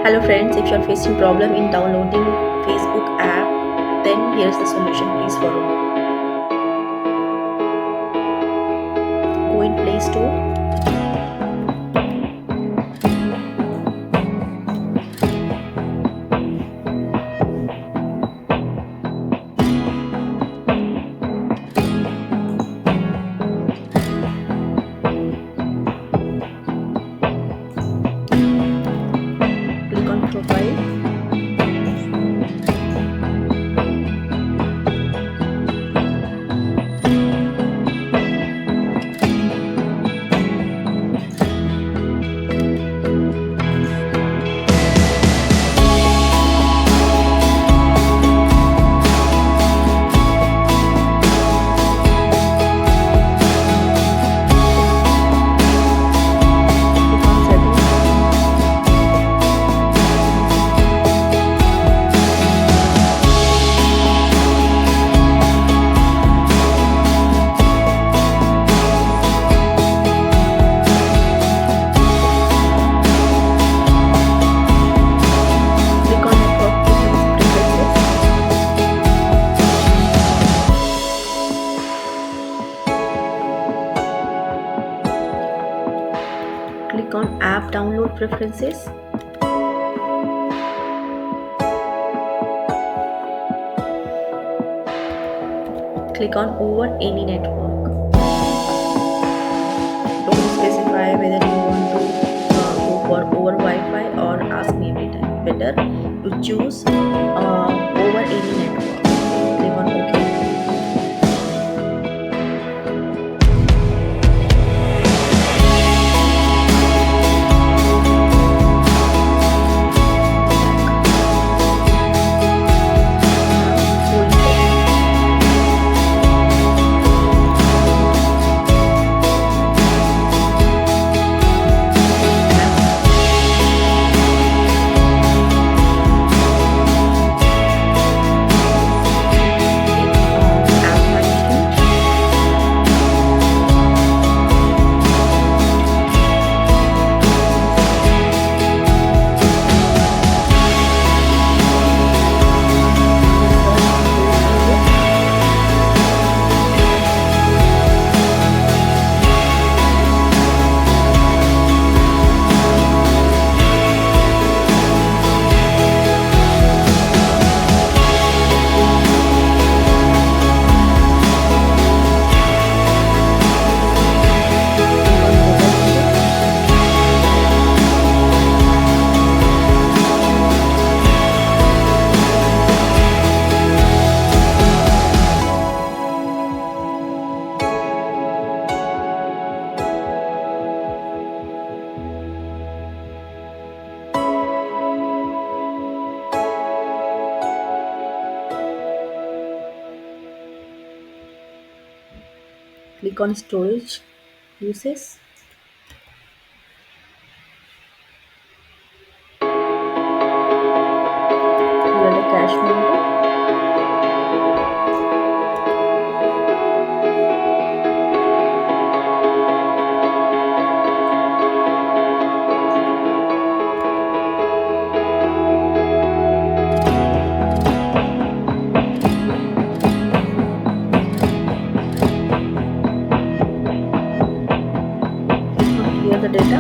Hello friends, if you are facing problem in downloading Facebook app, then here's the solution. Please follow. Go in Play Store, click on Profile, click on Settings, click on Network Preferences, click on App Download Preferences, click on Over Any Network. Don't specify whether you want to go for over Wi-Fi or ask me every time. Better you choose over any network. Click on OK. Going back. App management. Click on mobile settings. Click on storage uses. Clear the cache memory. Click on clear the data.